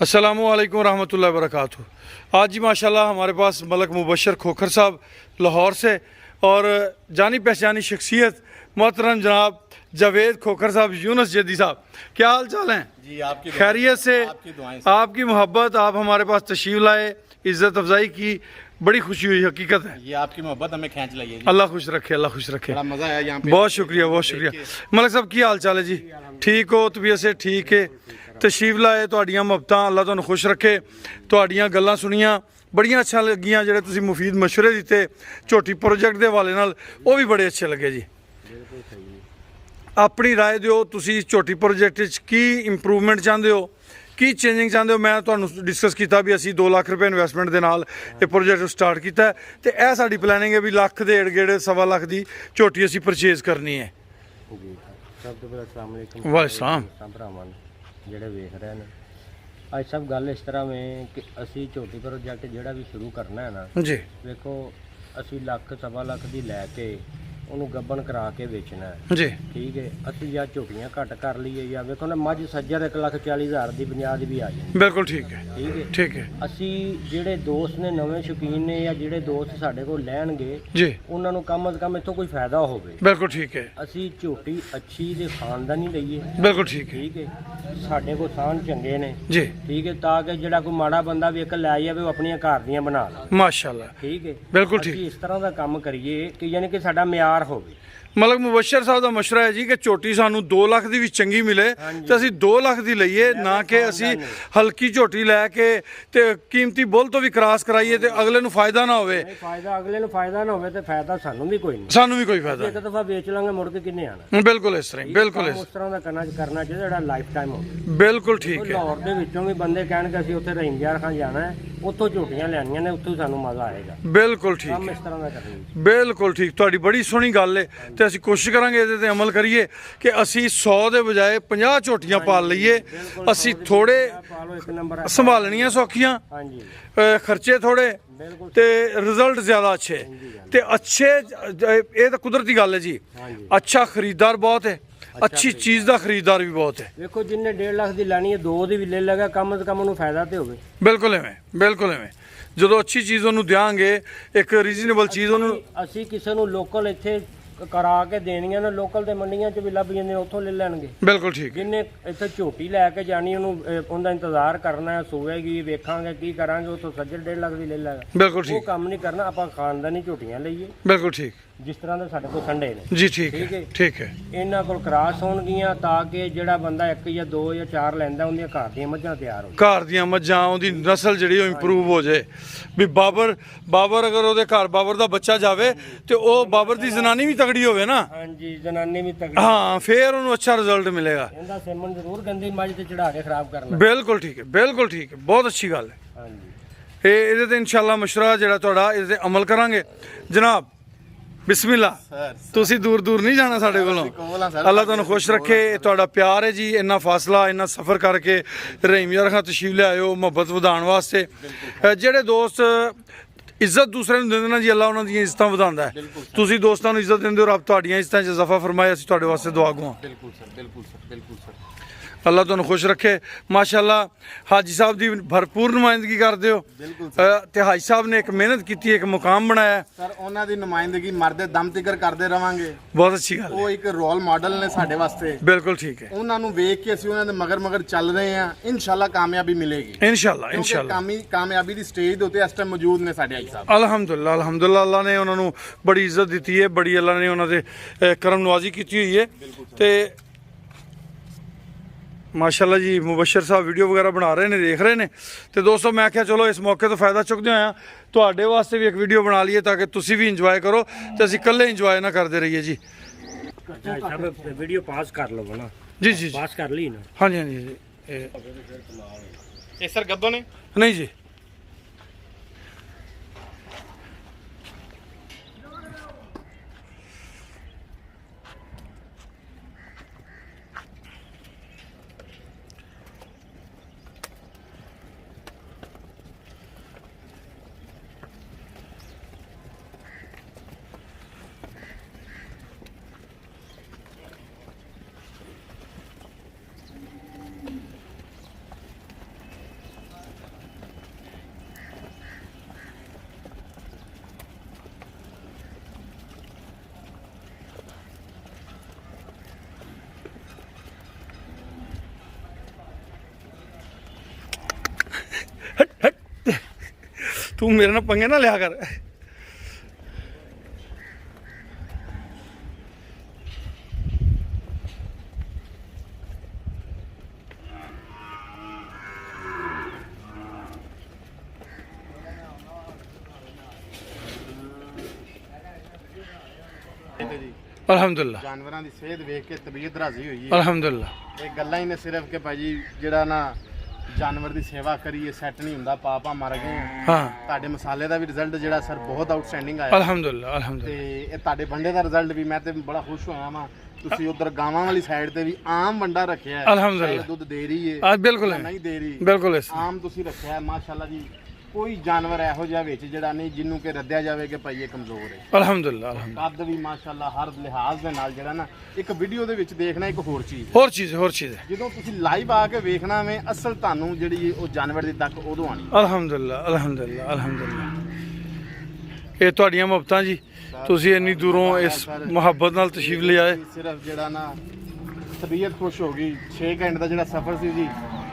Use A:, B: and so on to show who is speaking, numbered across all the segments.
A: अस्सलामु अलैकुम रहमतुल्लाहि व बरकातुहू। आज जी माशाल्लाह हमारे पास मलक मुबशर खोखर साहब लाहौर से और जानी पहचानी शख्सियत मोहतरम जनाब जावेद खोखर साहब यूनुस जदी साहब, क्या हाल चाल हैं
B: जी? आपकी
A: खैरियत से, आपकी मोहब्बत, आप हमारे पास तशरीफ़ लाए, इज़्ज़त अफजाई की, बड़ी खुशी हुई। हकीकत है
B: ये आपकी मोहब्बत हमें खींच लाई है जी।
A: अल्लाह खुश रखे, अल्लाह खुश रखे।
B: बड़ा मजा आया यहाँ पे।
A: बहुत शुक्रिया, बहुत शुक्रिया। मलक साहब की हाल चाल है जी? ठीक हो? तबीयत से ठीक है? तशरीफ लाए, तुहाड़ियां मुहब्बतां अल्लाह तुहानू खुश रखे। तुहाड़ियां गल्लां सुनियां बड़ियां अच्छा लगियां, ਜਿਹੜੇ ਤੁਸੀਂ ਮੁਫੀਦ ਮਸ਼ਵਰੇ ਦਿੱਤੇ ਝੋਟੀ ਪ੍ਰੋਜੈਕਟ ਦੇ ਹਵਾਲੇ ਨਾਲ, ਉਹ ਵੀ ਬੜੇ ਅੱਛੇ ਲੱਗੇ ਜੀ। ਆਪਣੀ ਰਾਏ ਦਿਓ, ਤੁਸੀਂ ਝੋਟੀ ਪ੍ਰੋਜੈਕਟ ਵਿੱਚ ਕੀ ਇੰਪਰੂਵਮੈਂਟ ਚਾਹੁੰਦੇ ਹੋ, ਕੀ ਚੇਂਜਿੰਗ ਚਾਹੁੰਦੇ ਹੋ? ਮੈਂ ਤੁਹਾਨੂੰ ਡਿਸਕਸ ਕੀਤਾ ਵੀ ਅਸੀਂ 2 ਲੱਖ ਰੁਪਏ ਇਨਵੈਸਟਮੈਂਟ ਦੇ ਨਾਲ ਇਹ ਪ੍ਰੋਜੈਕਟ ਸਟਾਰਟ ਕੀਤਾ ਤੇ ਇਹ ਸਾਡੀ ਪਲੈਨਿੰਗ ਹੈ ਵੀ ਲੱਖ ਦੇ ਏੜ-ਗੇੜ 1.25 ਲੱਖ ਦੀ ਝੋਟੀ ਅਸੀਂ ਪਰਚੇਜ਼ ਕਰਨੀ ਹੈ
C: ਜੀ। ਸਭ ਤੋਂ ਪਹਿਲਾਂ अस्सलाम वालेकुम।
A: ਵਾਹਿਗੁਰੂ
C: ਸਭ ਭਰਾਵਾਂ ਨੂੰ ਜਿਹੜੇ ਵੇਖ ਰਹੇ ਨੇ, ਅੱਜ ਸਭ ਗੱਲ ਇਸ ਤਰ੍ਹਾਂ ਵੇ ਕਿ ਅਸੀਂ ਝੋਟੀ ਪ੍ਰੋਜੈਕਟ ਜਿਹੜਾ ਵੀ ਸ਼ੁਰੂ ਕਰਨਾ ਹੈ ਨਾ
A: ਜੀ।
C: ਵੇਖੋ, ਅਸੀਂ ਲੱਖ 1.25 ਲੱਖ ਦੀ ਲੈ ਕੇ ਉਹਨੂੰ ਗੱਬਨ ਕਰਾ ਕੇ ਵੇਚਣਾ ਹੈ।
A: ਜੀ
C: ਠੀਕ ਹੈ, ਅਸੀਂ ਜਾਂ ਝੋਟੀਆਂ ਘੱਟ ਕਰ ਲਈਏ ਜਾਂ ਵੇਖੋ ਨਾ ਮੱਝ ਸੱਜਰ 1,40,000 ਦੀ 50 ਦੀ ਵੀ ਆ ਜਾਂਦੀ।
A: ਬਿਲਕੁਲ ਠੀਕ ਹੈ,
C: ਠੀਕ ਹੈ,
A: ਠੀਕ ਹੈ
C: ਅਸੀਂ ਜਿਹੜੇ ਦੋਸਤ ਨੇ ਨਵੇਂ ਸ਼ੌਕੀਨ ਨੇ ਜਾਂ ਜਿਹੜੇ ਦੋਸਤ ਸਾਡੇ ਕੋਲ ਲੈਣਗੇ
A: ਜੀ,
C: ਉਹਨਾਂ ਨੂੰ ਕਮ ਅਜ਼ ਕਮ ਇੱਥੋਂ ਕੋਈ ਫਾਇਦਾ ਹੋਵੇ।
A: ਬਿਲਕੁਲ ਠੀਕ ਹੈ,
C: ਅਸੀਂ ਝੋਟੀ ਅੱਛੀ ਦੇ ਖਾਨਦਾਨੀ ਲਈਏ।
A: ਬਿਲਕੁਲ ਠੀਕ ਹੈ
C: ਠੀਕ ਹੈ, ਸਾਡੇ ਕੋਲ ਸਾਨ ਚੰਗੇ ਨੇ।
A: ਜੀ,
C: ਠੀਕ ਹੈ, ਤਾਂ ਕਿ ਜਿਹੜਾ ਕੋਈ ਮਾੜਾ ਬੰਦਾ ਵੀ ਇੱਕ ਲੈ ਜਾਵੇ ਉਹ ਆਪਣੀਆਂ ਘਰ ਦੀਆਂ ਬਣਾ ਲੇ।
A: ਮਾਸ਼ਾਅੱਲਾ,
C: ਠੀਕ ਹੈ,
A: ਬਿਲਕੁਲ
C: ਅਸੀਂ
A: ਠੀਕ।
C: ਇਸ ਤਰ੍ਹਾਂ ਦਾ ਕੰਮ ਕਰੀਏ ਕਿ ਯਾਨੀ ਕਿ ਸਾਡਾ ਮਿਆਰ ਹੋਵੇ।
A: ਮਲਕ ਮੁਬਸ਼ਰ ਸਾਹਿਬ ਦਾ ਮਸ਼ਵਰਾ ਹੈ ਜੀ ਕਿ ਝੋਟੀ ਸਾਨੂੰ 2 ਲੱਖ ਦੀ ਵੀ ਚੰਗੀ ਮਿਲੇ ਤੇ ਅਸੀਂ 2 ਲੱਖ ਦੀ ਲਈਏ, ਨਾ ਕਿ ਅਸੀਂ ਹਲਕੀ ਝੋਟੀ ਲੈ ਕੇ ਤੇ ਕੀਮਤੀ ਬੁੱਲ ਤੋਂ ਵੀ ਕ੍ਰਾਸ ਕਰਾਈਏ ਤੇ ਅਗਲੇ ਨੂੰ ਫਾਇਦਾ ਨਾ ਹੋਵੇ।
C: ਨਹੀਂ, ਫਾਇਦਾ ਅਗਲੇ ਨੂੰ ਫਾਇਦਾ ਨਾ ਹੋਵੇ ਤੇ ਫਾਇਦਾ ਸਾਨੂੰ ਵੀ ਕੋਈ ਨਹੀਂ।
A: ਸਾਨੂੰ ਵੀ ਕੋਈ ਫਾਇਦਾ
C: ਇੱਕ ਦਫਾ ਵੇਚ ਲਾਂਗੇ, ਮੁੜ ਕੇ ਕਿੰਨੇ ਆਣਾ।
A: ਨਹੀਂ। ਬਿਲਕੁਲ ਇਸ ਤਰ੍ਹਾਂ ਹੀ, ਬਿਲਕੁਲ
C: ਉਸ ਤਰ੍ਹਾਂ ਦਾ ਕਰਨਾ ਚਾਹੀਦਾ ਜਿਹੜਾ ਲਾਈਫ ਟਾਈਮ ਹੋਵੇ।
A: ਬਿਲਕੁਲ ਠੀਕ ਹੈ।
C: ਲਾਹੌਰ ਦੇ ਵਿੱਚੋਂ ਵੀ ਬੰਦੇ ਕਹਿਣਗੇ ਅਸੀਂ ਉੱਥੇ ਰਹੀਮਯਾਰ ਖਾਨ ਜਾਣਾ ਹੈ, ਉੱਥੋਂ ਝੋਟੀਆਂ ਲੈਣੀਆਂ ਨੇ, ਉੱਥੋਂ ਸਾਨੂੰ ਮਜ਼ਾ ਆਏਗਾ।
A: ਬਿਲਕੁਲ ਠੀਕ
C: ਕੰਮ
A: ਹੈ,
C: ਇਸ ਤਰ੍ਹਾਂ ਦਾ ਕਰੀਏ।
A: ਬਿਲਕੁਲ ਠੀਕ। ਤੁਹਾਡੀ ਬੜੀ ਸੋਹਣੀ ਗੱਲ ਹੈ ਤੇ ਅਸੀਂ ਕੋਸ਼ਿਸ਼ ਕਰਾਂਗੇ ਇਹਦੇ ਤੇ ਅਮਲ ਕਰੀਏ ਕਿ ਅਸੀਂ 100 ਦੇ ਬਜਾਏ 50 ਝੋਟੀਆਂ ਪਾਲ ਲਈਏ। ਅਸੀਂ ਥੋੜੇ
C: ਪਾਲੋ, ਇੱਕ ਨੰਬਰ
A: ਸੰਭਾਲਣੀਆਂ ਸੌਖੀਆਂ,
C: ਹਾਂਜੀ,
A: ਖਰਚੇ ਥੋੜੇ
C: ਬਿਲਕੁਲ
A: ਤੇ ਰਿਜ਼ਲਟ ਜ਼ਿਆਦਾ ਅੱਛੇ ਤੇ ਅੱਛੇ। ਇਹ ਤਾਂ ਕੁਦਰਤੀ ਗੱਲ ਹੈ ਜੀ।
C: ਹਾਂਜੀ।
A: ਅੱਛਾ ਖਰੀਦਦਾਰ ਬਹੁਤ ਹੈ, ਅੱਛੀ ਚੀਜ਼ ਦਾ ਖਰੀਦਦਾਰ ਵੀ ਬਹੁਤ ਹੈ।
C: ਵੇਖੋ, ਜਿੰਨੇ 1.5 ਲੱਖ ਦੀ ਲੈਣੀ ਹੈ 2 ਦੀ ਵੀ ਲੈ ਲਗਾ, ਕਮ ਸੇ ਕਮ ਉਹਨੂੰ ਫਾਇਦਾ ਤੇ ਹੋਵੇ।
A: ਬਿਲਕੁਲ ਐਵੇਂ, ਬਿਲਕੁਲ ਐਵੇਂ। ਜਦੋਂ ਅੱਛੀ ਚੀਜ਼ ਉਹਨੂੰ ਦਿਆਂਗੇ, ਇੱਕ ਰੀਜ਼ਨੇਬਲ ਚੀਜ਼ ਉਹਨੂੰ।
C: ਅਸੀਂ ਕਿਸੇ ਨੂੰ ਲੋਕਲ ਇੱਥੇ ਕਰਾ ਕੇ ਦੇਣੀਆਂ ਨੇ, ਲੋਕਲ ਤੇ ਮੰਡੀਆਂ 'ਚ ਵੀ ਲੱਭ ਜਾਂਦੇ, ਉੱਥੋਂ ਲੈ ਲੈਣਗੇ।
A: ਬਿਲਕੁਲ ਠੀਕ ਹੈ,
C: ਜਿੰਨੇ ਇੱਥੇ ਝੋਟੀ ਲੈ ਕੇ ਜਾਣੀ, ਉਹਨੂੰ ਉਹਦਾ ਇੰਤਜ਼ਾਰ ਕਰਨਾ ਹੈ, ਸੋਵੇਗੀ, ਵੇਖਾਂਗੇ ਕੀ ਕਰਾਂਗੇ, ਉੱਥੋਂ ਸੱਜਰ 1.5 ਲੱਖ ਦੀ ਲੈ ਲੈਗਾ।
A: ਬਿਲਕੁਲ
C: ਉਹ
A: ਠੀਕ,
C: ਕੰਮ ਨਹੀਂ ਕਰਨਾ। ਆਪਾਂ ਖਾਨਦਾਨੀ ਝੋਟੀਆਂ ਲਈਏ
A: ਬਿਲਕੁਲ ਠੀਕ
C: ਜਿਸ ਤਰ੍ਹਾਂ ਦੇ ਸਾਡੇ ਕੋਲ ਸੰਡੇ ਨੇ।
A: ਜੀ। ਠੀਕ
C: ਠੀਕ
A: ਹੈ,
C: ਹੈ।
A: ਠੀਕ ਹੈ।
C: ਇਹਨਾਂ ਕੋਲ ਕਰਾਸ ਹੋਣਗੀਆਂ ਤਾਂ ਕਿ ਜਿਹੜਾ ਬੰਦਾ 1 ਜਾਂ 2 ਜਾਂ 4 ਲੈਂਦਾ, ਉਹਦੀਆਂ ਘਰ ਦੀਆਂ ਮੱਝਾਂ ਤਿਆਰ ਹੋ
A: ਘਰ ਦੀਆਂ ਮੱਝਾਂ, ਉਹਦੀ ਨਸਲ ਜਿਹੜੀ ਉਹ ਇੰਪਰੂਵ ਹੋ ਜਾਏ। ਵੀ ਬਾਬਰ ਅਗਰ ਉਹਦੇ ਘਰ ਬਾਬਰ ਦਾ ਬੱਚਾ ਜਾਵੇ ਤੇ ਉਹ ਬਾਬਰ ਦੀ ਜ਼ਨਾਨੀ ਵੀ ਤਗੜੀ ਹੋਵੇ ਨਾ।
C: ਹਾਂਜੀ, ਜਨਾਨੀ ਵੀ ਤਗੜੀ।
A: ਹਾਂ, ਫੇਰ ਉਹਨੂੰ ਅੱਛਾ ਰਿਜ਼ਲਟ ਮਿਲੇਗਾ।
C: ਇਹਦਾ ਸਿਮਨ ਜ਼ਰੂਰ ਗੰਦੀ ਮੱਝ ਤੇ ਚੜਾ ਕੇ ਖਰਾਬ ਕਰਨਾ।
A: ਬਿਲਕੁਲ ਠੀਕ ਹੈ, ਬਿਲਕੁਲ ਠੀਕ ਹੈ। ਬਹੁਤ ਅੱਛੀ ਗੱਲ ਹੈ।
C: ਹਾਂਜੀ,
A: ਇਹਦੇ ਤੇ ਇਨਸ਼ਾਅੱਲਾ ਮਸ਼ਵਰਾ ਜਿਹੜਾ ਤੁਹਾਡਾ, ਇਹਦੇ ਤੇ ਅਮਲ ਕਰਾਂਗੇ ਜਨਾਬ। ਬਿਸਮਿਲ੍ਲਾ। ਤੁਸੀਂ ਦੂਰ ਦੂਰ ਨਹੀਂ ਜਾਣਾ ਸਾਡੇ ਕੋਲੋਂ। ਅੱਲਾਹ ਤੁਹਾਨੂੰ ਖੁਸ਼ ਰੱਖੇ। ਇਹ ਤੁਹਾਡਾ ਪਿਆਰ ਹੈ ਜੀ। ਇੰਨਾ ਫਾਸਲਾ, ਇੰਨਾ ਸਫ਼ਰ ਕਰਕੇ ਰਹੀਮਯਾਰ ਖਾਂ ਤਸ਼ਰੀਫ ਲਿਆਇਓ ਮੁਹੱਬਤ ਵਧਾਉਣ ਵਾਸਤੇ। ਜਿਹੜੇ ਦੋਸਤ ਇੱਜ਼ਤ ਦੂਸਰੇ ਨੂੰ ਦਿੰਦੇ ਨਾ ਜੀ, ਅੱਲਾ ਉਹਨਾਂ ਦੀਆਂ ਇੱਜ਼ਤਾਂ ਵਧਾਉਂਦਾ ਹੈ। ਤੁਸੀਂ ਦੋਸਤਾਂ ਨੂੰ ਇੱਜ਼ਤ ਦਿੰਦੇ ਹੋ, ਰੱਬ ਤੁਹਾਡੀਆਂ ਇੱਜ਼ਤਾਂ 'ਚ ਇਜ਼ਾਫਾ ਫਰਮਾਏ। ਅਸੀਂ ਤੁਹਾਡੇ ਵਾਸਤੇ ਦੁਆ ਗੋ।
B: ਬਿਲਕੁਲ ਸਰ, ਬਿਲकुल सर, बिल्कुल सर।
A: ਅੱਲਾਹ ਤੁਹਾਨੂੰ ਖੁਸ਼ ਰੱਖੇ। ਮਾਸ਼ਾਅੱਲਾ, ਹਾਜੀ ਸਾਹਿਬ ਦੀ ਭਰਪੂਰ ਨੁਮਾਇੰਦਗੀ ਕਰਦੇ ਹੋ ਤੇ ਹਾਜੀ ਸਾਹਿਬ ਨੇ ਇੱਕ ਮਿਹਨਤ ਕੀਤੀ, ਇੱਕ ਮੁਕਾਮ ਬਣਾਇਆ
B: ਸਰ। ਉਹਨਾਂ ਦੀ ਨੁਮਾਇੰਦਗੀ ਮਰਦੇ ਦਮ ਤੱਕ ਕਰਦੇ ਰਵਾਂਗੇ।
A: ਬਹੁਤ ਅੱਛੀ ਗੱਲ ਹੈ।
B: ਉਹ ਇੱਕ ਰੋਲ ਮਾਡਲ ਨੇ ਸਾਡੇ ਵਾਸਤੇ।
A: ਬਿਲਕੁਲ ਠੀਕ ਹੈ।
B: ਉਹਨਾਂ ਨੂੰ ਵੇਖ ਕੇ ਅਸੀਂ ਉਹਨਾਂ ਦੇ ਮਗਰ ਚੱਲ ਰਹੇ ਹਾਂ। ਇਨਸ਼ਾਅੱਲਾ ਕਾਮਯਾਬੀ ਮਿਲੇਗੀ।
A: ਇਨਸ਼ਾਅੱਲਾ, ਇਨਸ਼ਾਅੱਲਾ
B: ਕਾਮਯਾਬੀ ਦੀ ਸਟੇਜ ਦੇ ਉੱਤੇ ਇਸ ਟਾਈਮ ਮੌਜੂਦ ਨੇ ਸਾਡੇ ਹਾਜੀ ਸਾਹਿਬ।
A: ਅਲਹਮਦੁਲਿਲਾ, ਅਲਹਮਦੁਲਿਲਾ। ਅੱਲਾਹ ਨੇ ਉਹਨਾਂ ਨੂੰ ਬੜੀ ਇੱਜ਼ਤ ਦਿੱਤੀ ਹੈ, ਬੜੀ ਅੱਲਾਹ ਨੇ ਉਹਨਾਂ ਦੇ ਕਰਮ ਨਵਾਜ਼ੀ ਕੀਤੀ ਹੋਈ ਹੈ ਤੇ ਮਾਸ਼ਾਅੱਲਾ ਜੀ। ਮੁਬਸ਼ਰ ਸਾਹਿਬ ਵੀਡੀਓ ਵਗੈਰਾ ਬਣਾ ਰਹੇ ਨੇ, ਦੇਖ ਰਹੇ ਨੇ ਤੇ ਦੋਸਤੋ ਮੈਂ ਕਿਹਾ ਚਲੋ ਇਸ ਮੌਕੇ ਤੋਂ ਫਾਇਦਾ ਚੁੱਕਦੇ ਹੋਇਆ ਤੁਹਾਡੇ ਵਾਸਤੇ ਵੀ ਇੱਕ ਵੀਡੀਓ ਬਣਾ ਲਈਏ ਤਾਂ ਕਿ ਤੁਸੀਂ ਵੀ ਇੰਜੋਏ ਕਰੋ ਤੇ ਅਸੀਂ ਇਕੱਲੇ ਇੰਜੋਏ ਨਾ ਕਰਦੇ ਰਹੀਏ ਜੀ।
C: ਵੀਡੀਓ ਪਾਸ ਕਰ ਲਵੋ ਨਾ
A: ਜੀ ਜੀ,
C: ਪਾਸ ਕਰ ਲਈ ਨਾ।
A: ਹਾਂਜੀ ਹਾਂਜੀ।
B: ਇਹ ਸਰ ਗੱਬੋ ਨੇ
A: ਨਹੀਂ ਜੀ, ਤੂੰ ਮੇਰੇ ਨਾਲ ਪੰਗੇ ਨਾ ਲਿਆ ਕਰ। ਅਲਹਮਦੁਲਿਲਾ
B: ਜਾਨਵਰਾਂ ਦੀ ਸਿਹਤ ਵੇਖ ਕੇ ਤਬੀਅਤ ਰਾਜ਼ੀ ਹੋਈ ਹੈ।
A: ਅਲਹਮਦੁਲਿਲਾ
B: ਇਹ ਗੱਲਾਂ ਹੀ ਨੇ ਸਿਰਫ ਕਿ ਭਾਜੀ ਜਿਹੜਾ ਨਾ ਜਾਨਵਰ ਦੀ ਸੇਵਾ ਕਰੀਏ ਸੈੱਟ ਨਹੀਂ ਹੁੰਦਾ, ਪਾਪਾ ਮਰ ਗਏ ਆ।
A: ਹਾਂ
B: ਤੁਹਾਡੇ ਮਸਾਲੇ ਦਾ ਵੀ ਰਿਜ਼ਲਟ ਜਿਹੜਾ ਸਰ ਬਹੁਤ ਆਊਟਸਟੈਂਡਿੰਗ ਆਇਆ
A: ਅਲਹਮਦੁਲਿਲਾ ਅਲਹਮਦੁਲਿਲਾ।
B: ਤੇ ਇਹ ਤੁਹਾਡੇ ਵੰਡੇ ਦਾ ਰਿਜ਼ਲਟ ਵੀ ਮੈਂ ਤੇ ਬੜਾ ਖੁਸ਼ ਹੋਇਆ ਵਾਂ। ਤੁਸੀਂ ਉਧਰ ਗਾਵਾਂ ਵਾਲੀ ਸਾਈਡ ਤੇ ਵੀ ਆਮ ਵੰਡਾ ਰੱਖਿਆ ਹੈ।
A: ਅਲਹਮਦੁਲਿਲਾ।
B: ਦੁੱਧ ਦੇ ਰਹੀ ਹੈ
A: ਆ ਬਿਲਕੁਲ
B: ਜਾਂ ਨਹੀਂ ਦੇ ਰਹੀ,
A: ਬਿਲਕੁਲ ਇਸ
B: ਆਮ ਤੁਸੀਂ ਰੱਖਿਆ ਹੈ ਮਾਸ਼ਾਅੱਲਾ ਜੀ। ਕੋਈ ਜਾਨਵਰ ਇਹੋ ਜਿਹਾ ਵਿੱਚ ਜਿਹੜਾ ਨਹੀਂ ਜਿਹਨੂੰ ਕਿ ਰੱਦਿਆ ਜਾਵੇ ਕਿ ਭਾਈ ਇਹ ਕਮਜ਼ੋਰ ਹੈ।
A: ਅਲਹਮਦੁਲਿਲਾ ਅਲਹਮਦੁਲਿਲਾ।
B: ਕੱਦ ਵੀ ਮਾਸ਼ਾਅੱਲਾ ਹਰ ਲਿਹਾਜ਼ ਦੇ ਨਾਲ ਜਿਹੜਾ ਨਾ ਇੱਕ ਵੀਡੀਓ ਦੇ ਵਿੱਚ ਦੇਖਣਾ ਇੱਕ ਹੋਰ ਚੀਜ਼ ਹੈ।
A: ਹੋਰ ਚੀਜ਼ ਹੈ।
B: ਜਦੋਂ ਤੁਸੀਂ ਲਾਈਵ ਆ ਕੇ ਵੇਖਣਾ ਵੇ ਅਸਲ ਤੁਹਾਨੂੰ ਜਿਹੜੀ ਉਹ ਜਾਨਵਰ ਦੀ ਤੱਕ ਉਦੋਂ ਆਣੀ।
A: ਅਲਹਮਦੁਲਿਲਾ ਅਲਹਮਦੁਲਿਲਾ ਅਲਹਮਦੁਲਿਲਾ। ਇਹ ਤੁਹਾਡੀਆਂ ਮੁਹੱਬਤਾਂ ਜੀ, ਤੁਸੀਂ ਇੰਨੀ ਦੂਰੋਂ ਇਸ ਮੁਹੱਬਤ ਨਾਲ ਤਸ਼ਰੀਫ ਲਿਆਏ।
B: ਸਿਰਫ ਜਿਹੜਾ ਨਾ ਤਬੀਅਤ ਖੁਸ਼ ਹੋ ਗਈ। 6 ਘੰਟੇ ਦਾ ਜਿਹੜਾ ਸਫ਼ਰ ਸੀ ਜੀ,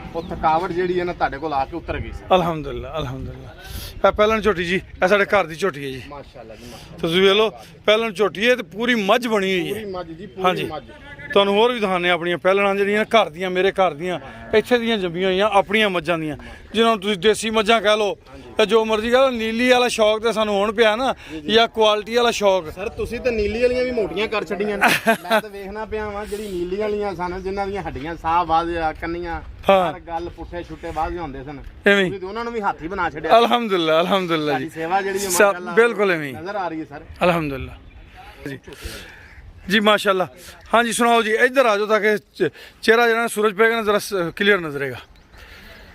B: ਉਹ ਥਕਾਵਟ ਜਿਹੜੀ ਹੈ ਨਾ ਤੁਹਾਡੇ ਕੋਲ ਆ ਕੇ ਉਤਰ ਗਈ ਸਰ।
A: ਅਲਹਮਦੁਲਿਲਾ ਅਲਹਮਦੁਲਿਲਾ। ਇਹ ਪਹਿਲਾਂ ਝੋਟੀ ਜੀ, ਇਹ ਸਾਡੇ ਘਰ ਦੀ ਝੋਟੀ ਹੈ ਜੀ।
B: ਮਾਸ਼ਾਅੱਲਾ ਜੀ ਮਾਸ਼ਾਅੱਲਾ।
A: ਤੁਸੀਂ ਵੇਖ ਲਓ, ਪਹਿਲਾਂ ਝੋਟੀ ਹੈ ਤੇ ਪੂਰੀ ਮੱਝ ਬਣੀ ਹੋਈ
B: ਪੂਰੀ
A: ਹੈ।
B: ਮੱਝ ਜੀ,
A: ਹਾਂਜੀ।
B: ਪੂਰੀ ਮੱਝ।
A: ਤੁਹਾਨੂੰ ਹੋਰ ਵੀ ਦਿਖਾਣੇ ਆਪਣੀਆਂ ਪਹਿਲਣਾ ਜਿਹੜੀਆਂ ਘਰ ਦੀਆਂ, ਮੇਰੇ ਘਰ ਦੀਆਂ ਇੱਥੇ ਦੀਆਂ ਜੰਮੀਆਂ ਹੋਈਆਂ ਆਪਣੀਆਂ ਮੱਝਾਂ ਦੀਆਂ, ਜਿਹਨਾਂ ਨੂੰ ਤੁਸੀਂ ਦੇਸੀ ਮੱਝਾਂ ਕਹਿ ਲਓ ਤੇ ਜੋ ਮਰਜ਼ੀ ਕਹਿ ਲਓ। ਨੀਲੀ ਵਾਲਾ ਸ਼ੌਕ ਤੇ ਸਾਨੂੰ ਹੁਣ ਪਿਆ ਨਾ, ਜਾਂ ਕੁਆਲਿਟੀ ਵਾਲਾ ਸ਼ੌਕ।
B: ਸਰ ਤੁਸੀਂ ਤਾਂ ਨੀਲੀ ਵਾਲੀਆਂ ਵੀ ਮੋਟੀਆਂ ਕਰ ਛੱਡੀਆਂ ਨੇ। ਮੈਂ ਤਾਂ ਵੇਖਣਾ ਪਿਆ ਵਾਂ ਜਿਹੜੀ ਨੀਲੀ ਵਾਲੀਆਂ ਸਨ, ਜਿਨ੍ਹਾਂ ਦੀਆਂ ਹੱਡੀਆਂ ਸਾਹ ਵਾਜ਼ਿਆ, ਕੰਨੀਆਂ
A: ਹਾਂ।
B: ਹਰ ਗੱਲ ਪੁੱਠੇ ਛੁੱਟੇ ਵਾਜ਼ੇ ਹੁੰਦੇ ਸਨ,
A: ਐਵੇਂ ਹੀ।
B: ਤੁਸੀਂ ਤਾਂ ਉਹਨਾਂ ਨੂੰ ਵੀ ਹਾਥੀ ਬਣਾ ਛੱਡਿਆ।
A: ਅਲਹਮਦੁਲਿਲਾ ਅਲਹਮਦੁਲਿਲਾ
B: ਤੁਹਾਡੀ
A: ਜੀ।
B: ਸੇਵਾ ਜਿਹੜੀ ਹੈ ਮਾਸ਼ਾਅੱਲਾ
A: ਬਿਲਕੁਲ ਐਵੇਂ ਹੀ।
B: ਨਜ਼ਰ ਆ ਰਹੀ ਹੈ ਸਰ।
A: ਅਲਹਮਦੁਲਿਲਾ ਜੀ ਜੀ ਮਾਸ਼ਾਅੱਲਾ। ਹਾਂਜੀ ਸੁਣਾਓ ਜੀ, ਇੱਧਰ ਆ ਜਾਓ ਤਾਂ ਕਿ ਚਿਹਰਾ ਜਿਹੜਾ ਸੂਰਜ ਪਏਗਾ ਨਾ ਜ਼ਰਾ ਕਲੀਅਰ ਨਜ਼ਰੇਗਾ।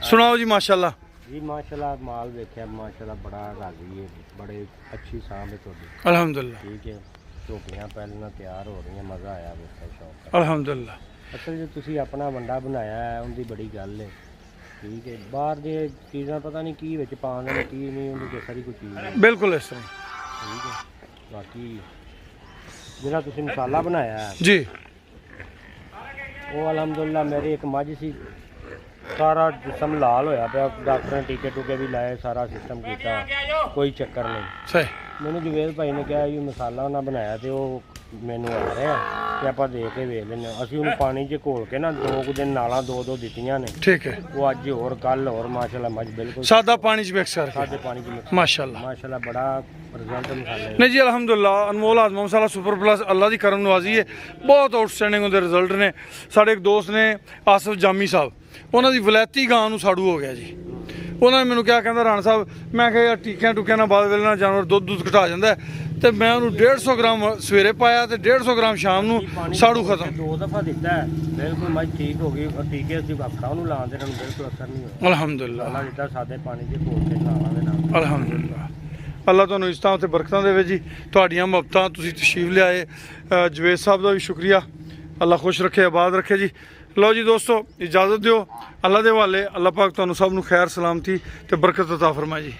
A: ਸੁਣਾਓ ਜੀ ਮਾਸ਼ਾਅੱਲਾ।
C: ਜੀ ਮਾਸ਼ਾਅੱਲਾ ਮਾਲ ਵੇਖਿਆ ਮਾਸ਼ਾਅੱਲਾ ਬੜਾ ਰਾਜ਼ੀ ਹੈ, ਬੜੇ ਅੱਛੀ ਸਾਂਭ ਹੈ ਤੁਹਾਡੀ।
A: ਅਲਹਮਦੁਲਿਲਾ
C: ਠੀਕ ਹੈ, ਝੋਟੀਆਂ ਪਹਿਲਾਂ ਤਿਆਰ ਹੋ ਰਹੀਆਂ, ਮਜ਼ਾ ਆਇਆ ਵੇਖਿਆ ਸ਼ੌਕ।
A: ਅਲਹਮਦੁਲਿਲਾ।
C: ਅਸਲ ਜੇ ਤੁਸੀਂ ਆਪਣਾ ਵੰਡਾ ਬਣਾਇਆ ਹੈ ਉਹਦੀ ਬੜੀ ਗੱਲ ਹੈ। ਠੀਕ ਹੈ, ਬਾਹਰ ਦੇ ਚੀਜ਼ਾਂ ਪਤਾ ਨਹੀਂ ਕੀ ਵਿੱਚ ਪਾਉਂਦੇ ਨੇ ਕੀ ਨਹੀਂ, ਉਹਦੀ ਕੋਈ ਸਾਰੀ ਕੋਈ ਚੀਜ਼ ਨਹੀਂ।
A: ਬਿਲਕੁਲ ਇਸ ਤਰ੍ਹਾਂ
C: ਠੀਕ ਹੈ, ਬਾਕੀ ਜਿਹੜਾ ਤੁਸੀਂ ਮਸਾਲਾ ਬਣਾਇਆ ਹੈ
A: ਜੀ।
C: ਉਹ ਅਲਹਮਦੁਲਿਲਾ ਮੇਰੀ ਇੱਕ ਮੱਝ ਸੀ, ਸਾਰਾ ਜਿਸਮ ਲਾਲ ਹੋਇਆ ਪਿਆ, ਡਾਕਟਰ ਨੇ ਟੀਕੇ ਟੂਕੇ ਵੀ ਲਾਏ, ਸਾਰਾ ਸਿਸਟਮ ਕੀਤਾ, ਕੋਈ ਚੱਕਰ ਨਹੀਂ।
A: ਸਹੀ।
C: ਮੈਨੂੰ ਜਵੇਦ ਭਾਈ ਨੇ ਕਿਹਾ ਇਹ ਮਸਾਲਾ ਉਹਨਾਂ ਬਣਾਇਆ ਤੇ ਉਹ ਮੈਨੂੰ ਆ ਰਿਹਾ ਤੇ ਆਪਾਂ ਦੇ ਕੇ ਵੇਖ ਲੈਂਦੇ ਹਾਂ। ਅਸੀਂ ਉਹਨੂੰ ਪਾਣੀ 'ਚ ਘੋਲ ਕੇ ਨਾ 2 ਕੁ ਦਿਨ ਨਾਲਾਂ ਦੋ ਦਿੱਤੀਆਂ ਨੇ।
A: ਠੀਕ ਹੈ।
C: ਉਹ ਅੱਜ ਹੋਰ ਕੱਲ ਹੋਰ ਮਾਸ਼ਾਅੱਲਾ ਮੱਝ ਬਿਲਕੁਲ
A: ਸਾਦਾ ਪਾਣੀ ਚ ਮਿਕਸ ਕਰਕੇ।
C: ਸਾਦੇ ਪਾਣੀ 'ਚ ਮਿਕਸ।
A: ਮਾਸ਼ਾਅੱਲਾ
C: ਮਾਸ਼ਾਅੱਲਾ ਬੜਾ ਰਿਜ਼ਲਟ ਮਸਾਲੇ ਦਾ।
A: ਨਹੀਂ ਜੀ ਅਲਹਮਦੁਲਿਲਾ। ਅਨਮੋਲ ਆਜ਼ਮਾ ਮਸਾਲਾ ਸੁਪਰ ਪਲੱਸ ਅੱਲਾ ਦੀ ਕਰਮ ਨਵਾਜ਼ੀ ਹੈ, ਬਹੁਤ ਆਊਟਸਟੈਂਡਿੰਗ ਉਹਦੇ ਰਿਜ਼ਲਟ ਨੇ। ਸਾਡੇ ਇੱਕ ਦੋਸਤ ਨੇ ਆਸਫ ਜਾਮੀ ਸਾਹਿਬ, ਉਹਨਾਂ ਦੀ ਵਲੈਤੀ ਗਾਂ ਨੂੰ ਸਾੜੂ ਹੋ ਗਿਆ ਜੀ। ਉਹਨਾਂ ਨੇ ਮੈਨੂੰ ਕਿਹਾ, ਕਹਿੰਦਾ ਰਾਣਾ ਸਾਹਿਬ, ਮੈਂ ਕਿਹਾ ਯਾਰ ਟੀਕਿਆਂ ਟੁਕਿਆਂ ਨਾਲ ਬਾਅਦ ਵੇਲੇ ਨਾਲ ਜਾਨਵਰ ਦੁੱਧ ਘਟਾ ਜਾਂਦਾ, ਤੇ ਮੈਂ ਉਹਨੂੰ 150 ਗ੍ਰਾਮ ਸਵੇਰੇ ਪਾਇਆ ਤੇ 150 ਗ੍ਰਾਮ ਸ਼ਾਮ ਨੂੰ, ਸਾੜੂ ਖਤਮ।
C: 2 ਦਫਾ ਦਿੱਤਾ ਹੈ, ਬਿਲਕੁਲ ਮੱਝ ਠੀਕ ਹੋ ਗਈ। ਔਰ ਟੀਕੇ ਅਸੀਂ ਹਫਤਾ ਉਹਨੂੰ ਲਾਉਂਦੇ ਰਹੇ, ਬਿਲਕੁਲ ਅਸਰ ਨਹੀਂ ਹੋਇਆ।
A: ਅਲਹਮਦੁਲਿਲਾ
C: ਅੱਲਾ ਦਿੱਤਾ ਸਾਦੇ ਪਾਣੀ 'ਚ ਘੋਲ ਕੇ ਨਾਲਾਂ ਦੇ ਨਾਲ।
A: ਅਲਹਮਦੁਲਿਲਾ। ਅੱਲਾ ਤੁਹਾਨੂੰ ਇਜ਼ਤਾਂ ਤੇ ਬਰਕਤਾਂ ਦੇਵੇ ਜੀ। ਤੁਹਾਡੀਆਂ ਮੁਹੱਬਤਾਂ, ਤੁਸੀਂ ਤਸ਼ਰੀਫ ਲਿਆਏ। ਜਵੇਦ ਸਾਹਿਬ ਦਾ ਵੀ ਸ਼ੁਕਰੀਆ। ਅੱਲਾ ਖੁਸ਼ ਰੱਖੇ, ਆਬਾਦ ਰੱਖੇ ਜੀ। ਲਓ ਜੀ ਦੋਸਤੋ, ਇਜਾਜ਼ਤ ਦਿਓ। ਅੱਲਾ ਦੇ ਹਵਾਲੇ। ਅੱਲਾ ਪਾਕ ਤੁਹਾਨੂੰ ਸਭ ਨੂੰ ਖੈਰ ਸਲਾਮਤੀ ਤੇ ਬਰਕਤ ਅਤਾ ਫਰਮਾਏ ਜੀ।